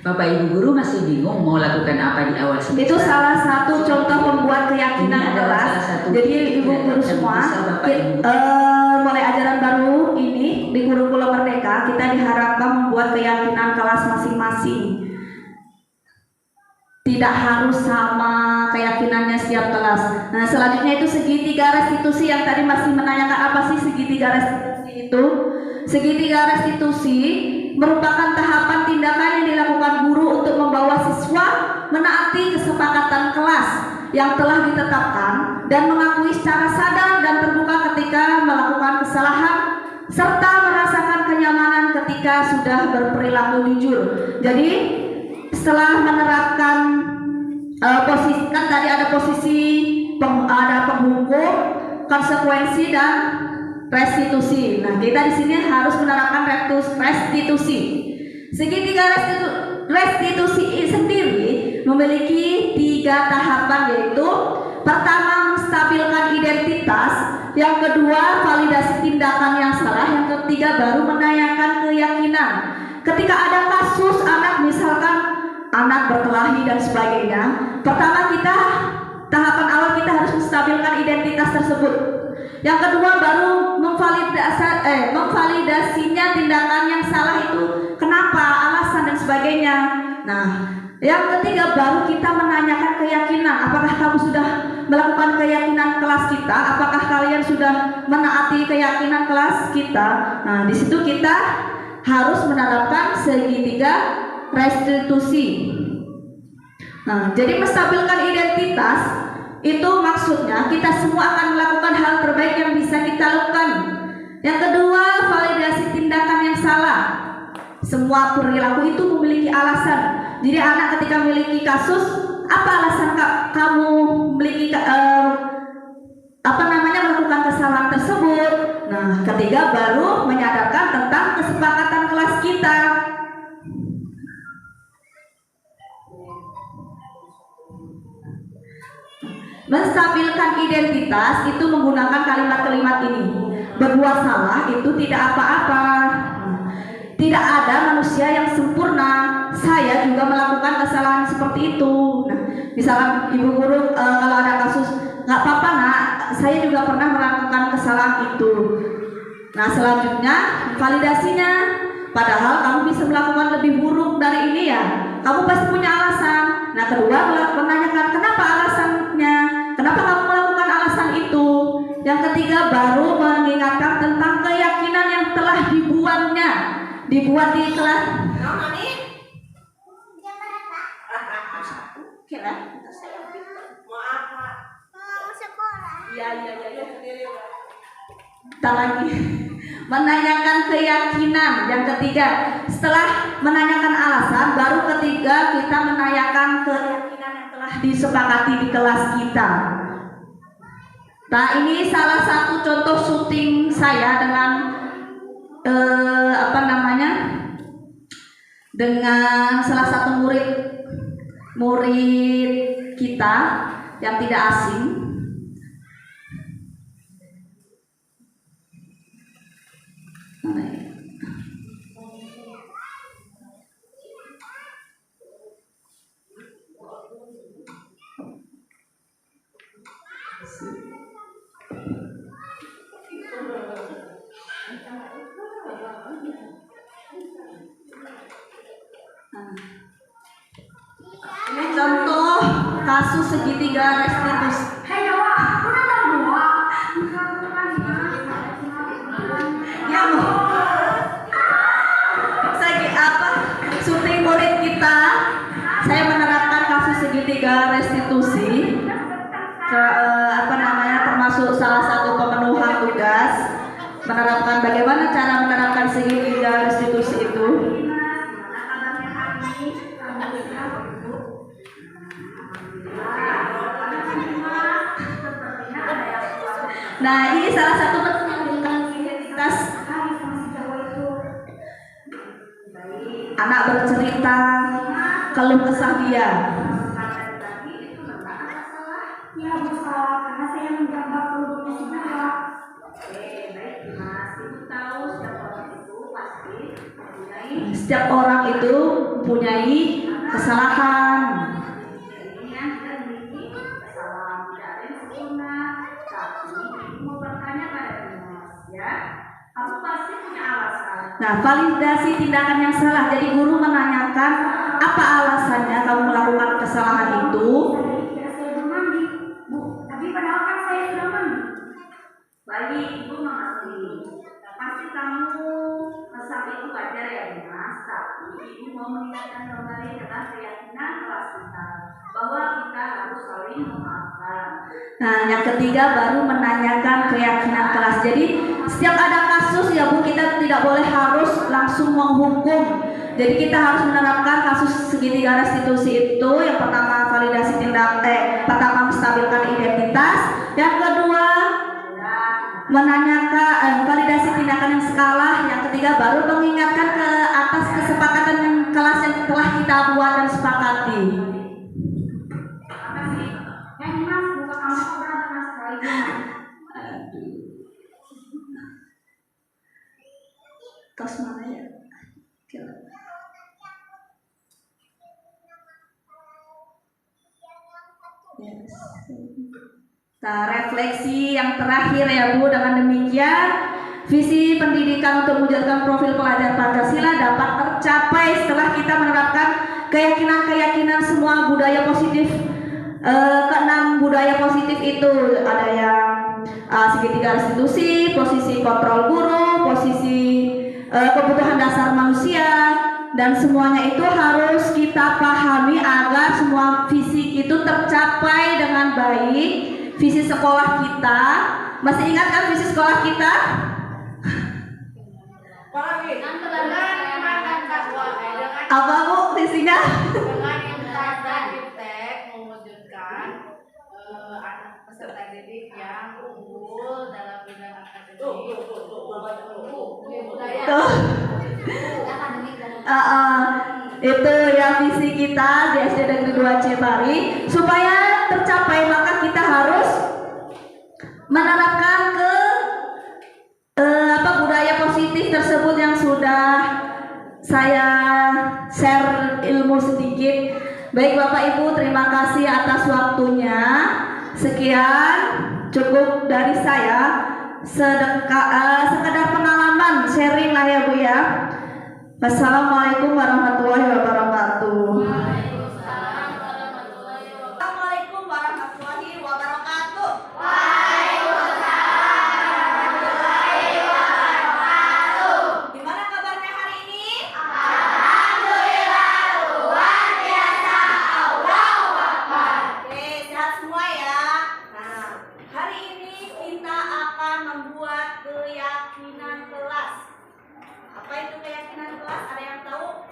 G: Bapak Ibu guru masih bingung mau lakukan apa di awal semester?
C: Itu salah satu contoh membuat keyakinan
G: Ini adalah
C: kelas.
G: salah satu
C: Jadi ibu
G: kegiatan
C: guru
G: yang
C: semua,
G: bisa Bapak Ibu.
C: mulai ajaran baru ini di kurikulum Merdeka kita diharapkan membuat keyakinan kelas masing-masing. Tidak harus sama keyakinannya setiap kelas. Nah, selanjutnya itu segitiga restitusi yang tadi masih menanyakan apa sih segitiga restitusi itu? Segitiga restitusi merupakan tahapan tindakan yang dilakukan guru untuk membawa siswa menaati kesepakatan kelas yang telah ditetapkan dan mengakui secara sadar dan terbuka ketika melakukan kesalahan serta merasakan kenyamanan ketika sudah berperilaku jujur. Jadi setelah menerapkan posisi, kan tadi ada posisi ada penghukum, konsekuensi dan restitusi. Nah, kita di sini harus menerapkan restitusi. Segitiga restitusi sendiri memiliki 3 tahapan, yaitu pertama menstabilkan identitas, yang kedua validasi tindakan yang salah, yang ketiga baru menanyakan keyakinan. Ketika ada kasus anak, misalkan anak berkelahi dan sebagainya, pertama tahapan awal kita harus menstabilkan identitas tersebut. Yang kedua baru memvalidasinya tindakan yang salah itu kenapa, alasan dan sebagainya. Nah, yang ketiga baru kita menanyakan keyakinan. Apakah kamu sudah melakukan keyakinan kelas kita? Apakah kalian sudah menaati keyakinan kelas kita? Nah, di situ kita harus menerapkan segitiga restitusi. Nah, jadi menstabilkan identitas itu maksudnya kita semua akan melakukan hal terbaik yang bisa kita lakukan. Yang kedua, validasi tindakan yang salah. Semua perilaku itu memiliki alasan. Jadi anak ketika memiliki kasus, apa alasan kamu memiliki melakukan kesalahan tersebut? Nah, ketiga baru menyadarkan tentang kesepakatan kelas kita. Menstabilkan identitas itu menggunakan kalimat-kalimat ini. Berbuat salah itu tidak apa-apa. Tidak ada manusia yang sempurna. Saya juga melakukan kesalahan seperti itu. Nah, misalkan ibu guru kalau ada kasus, nggak apa-apa nak, saya juga pernah melakukan kesalahan itu. Nah, selanjutnya validasinya. Padahal kamu bisa melakukan lebih buruk dari ini ya. Kamu pasti punya alasan. Nah, kedua menanyakan kenapa alasannya. Kenapa kamu melakukan alasan itu? Yang ketiga baru mengingatkan tentang keyakinan yang telah dibuat di kelas. Kita lagi menanyakan keyakinan. Yang ketiga, setelah menanyakan alasan, baru ketiga kita menanyakan keyakinan yang telah disepakati di kelas kita. Nah, ini salah satu contoh syuting saya dengan dengan salah satu murid kita yang tidak asing. Ini contoh kasus segitiga restitusi. Syuting murid kita, saya menerapkan kasus segitiga restitusi termasuk menerapkan bagaimana cara menerapkan segitiga restitusi itu. Nah, ini salah satu bentuk identitas anak bercerita keluh kesah dia.
B: Ya, Bu, karena saya menjambak produknya saudara.
C: Setiap orang itu mempunyai kesalahan. Nah, validasi tindakan yang salah. Jadi guru menanyakan apa alasannya kamu melakukan kesalahan itu.
B: Kira saya belum mandi, Bu. Tapi padahal kan saya sudah mandi.
C: Baik, ibu mengerti. Pasti kamu kesal itu wajar ya, Mas. Tapi ibu mau mengingatkan kembali dengan keyakinan kelas kita bahwa kita harus saling memaafkan. Nah, yang ketiga baru menanyakan keyakinan kelas. Jadi setiap ada kasus ya Bu, kita tidak boleh harus langsung menghukum. Jadi kita harus menerapkan kasus segitiga restitusi itu. Yang pertama validasi pertama menstabilkan identitas. Yang kedua menanyakan validasi tindakan yang salah. Yang ketiga baru mengingatkan ke atas kesepakatan yang kelas yang telah kita buat dan sepakati.
B: Yang ini Mas, buka kamu kok berantem Mas sekali
C: Tos mana ya? Nah, refleksi yang terakhir ya Bu, dengan demikian visi pendidikan untuk mewujudkan profil pelajar Pancasila dapat tercapai setelah kita menerapkan keyakinan-keyakinan semua budaya positif. Keenam budaya positif itu ada yang segitiga restitusi, posisi kontrol guru, posisi kebutuhan dasar manusia, dan semuanya itu harus kita pahami agar semua visi itu tercapai dengan baik. Visi sekolah kita, masih ingat kan visi sekolah kita? Apa Bu visinya?
A: Dengan intas dan iptek mewujudkan anak peserta didik yang unggul dalam bidang akademik, budaya,
C: itu ya visi kita di SD Negeri 2 Cipari. Supaya tercapai maka kita harus menerapkan budaya positif tersebut yang sudah saya share ilmu sedikit. Baik Bapak Ibu, terima kasih atas waktunya. Sekian cukup dari saya. Sekedar pengalaman sharing lah ya Bu ya. Wassalamualaikum warahmatullahi wabarakatuh. Assalamualaikum warahmatullahi wabarakatuh. Gimana kabarnya hari ini? Alhamdulillah luar biasa. Allahu Akbar. Oke, sehat semua ya. Nah, hari ini kita akan membuat keyakinan kelas. Apa itu keyakinan kelas? Ada yang tahu?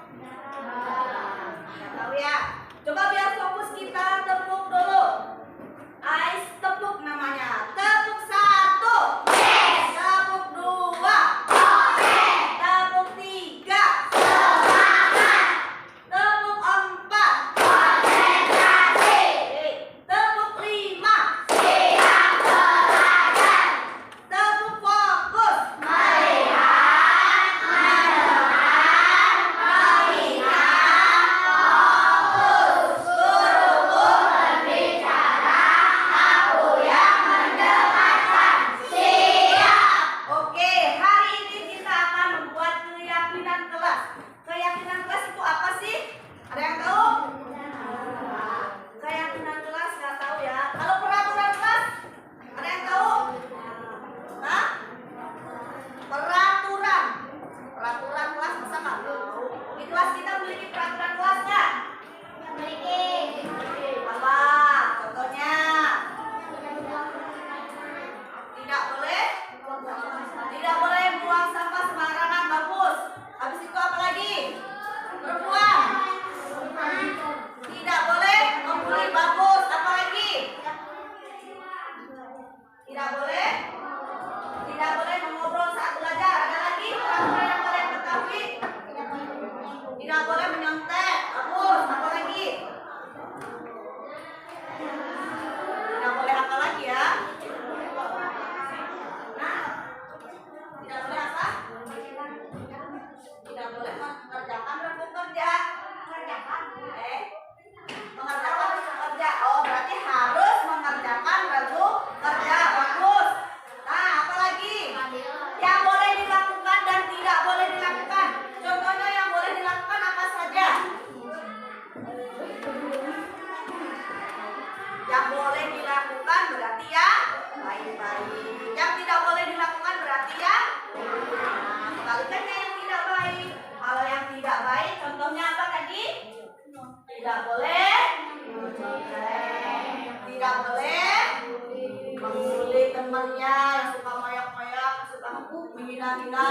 C: teman-temannya yang suka moyak-moyak, suka menghina-hina,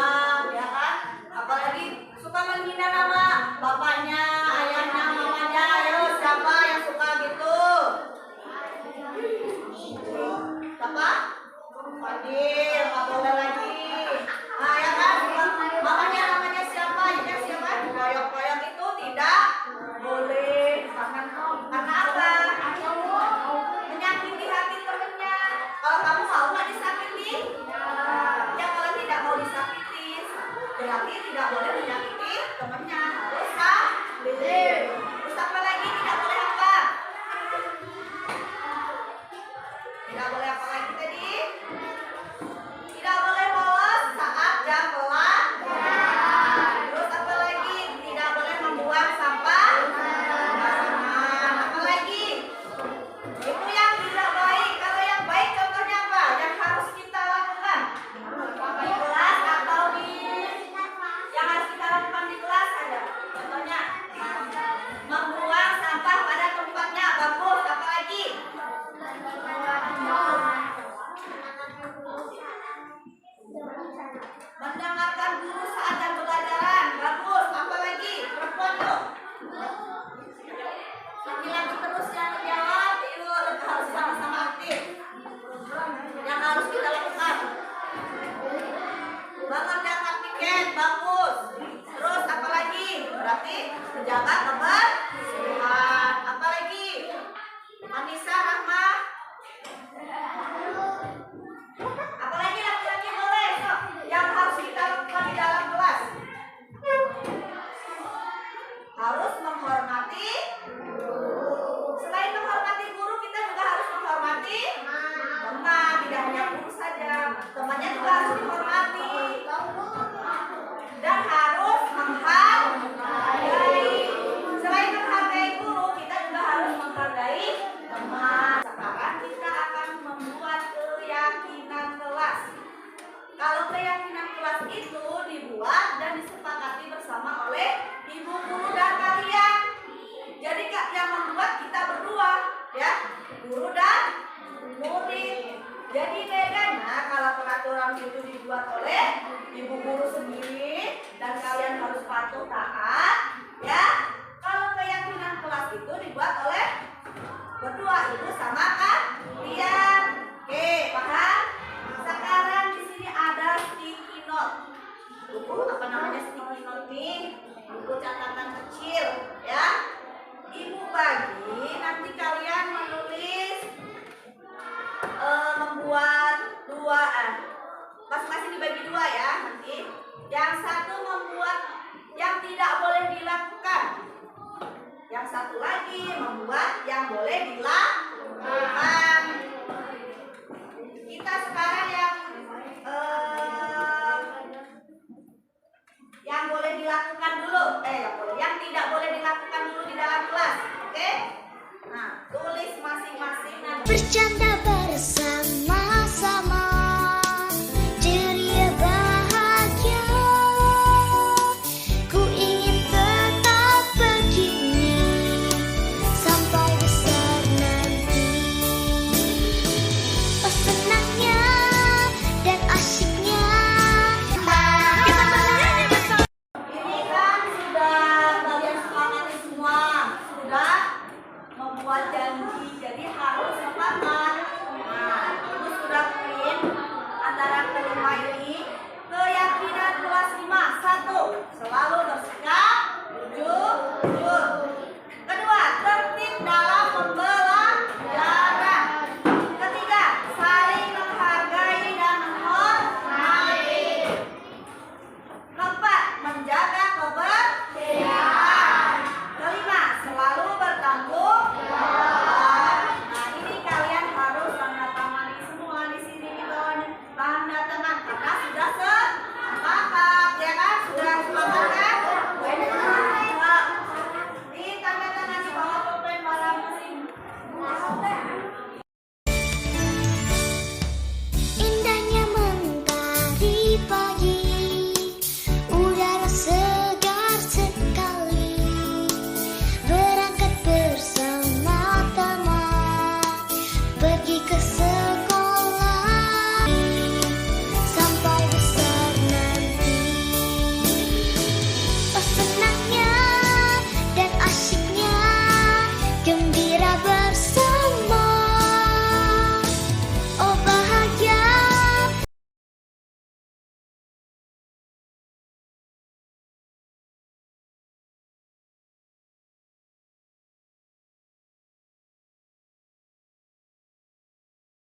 C: ya kan? Apalagi suka menghina nama bapaknya, ayahnya, mamanya. Ayo, siapa yang suka gitu? Siapa? Fadil, nggak boleh lagi. Nah, ya kan? Makanya namanya siapa? Ya siapa? Moyak-moyak itu tidak boleh. Karena apa? Menyakiti hati temennya. Kalau kamu mau nggak disakiti? Ya kalau tidak mau disakiti, berarti tidak boleh menyakiti temennya. Harus adil. Terus apa lagi? Tidak boleh apa? Tidak boleh apa lagi tadi? Tidak boleh bolos saat jam pelajaran. Terus apa lagi? Tidak boleh membuang sampah sembarangan. Apa lagi? Itu yang tidak baik. Kalau yang baik contohnya apa? Yang harus kita lakukan di kelas atau yang harus kita lakukan di kelas ada. Contohnya membuang sampah pada tempatnya. Bagus. Apa lagi? Mendengarkan guru saat jam pelajaran. Bagus. Apa lagi? Perempuan tuh. Laki-laki terus yang jawab itu harus sama-sama aktif. Yang harus kita lakukan. Mengerjakan piket. Bagus. Terus apa lagi? Berarti menjaga kebersihan. Apa lagi? Anissa, Rahma. Apalagi laki-laki boleh sok yang harus kita lakukan di dalam kelas. Harus menghormati guru. Selain menghormati guru, kita juga harus menghormati teman. Tidak hanya guru saja, temannya juga harus dihormati dan harus menghargai. Selain menghargai guru, kita juga harus menghargai teman. Sekarang kita akan membuat keyakinan kelas. Kalau keyakinan kelas itu dibuat dan disepakati bersama oleh ibu guru dan kalian. Jadi yang membuat kita berdua, ya, guru dan murid. Jadi bedanya kalau peraturan itu dibuat oleh ibu guru sendiri dan kalian harus patuh taat, ya. Kalau keyakinan kelas itu dibuat oleh berdua, ibu sama kalian. Oke, paham? Sekarang di sini ada sticky note. Buku apa namanya sticky note nih? Buku catatan kecil, ya. Ibu bagi nanti kalian menulis membuat dua, masing-masing dibagi dua ya nanti. Yang satu membuat yang tidak boleh dilakukan. Yang satu lagi membuat yang boleh dilakukan. Kita sekarang yang boleh dilakukan dulu, yang tidak boleh dilakukan dulu di dalam kelas, oke? Nah, tulis masing-masing nanti.
H: Bercanda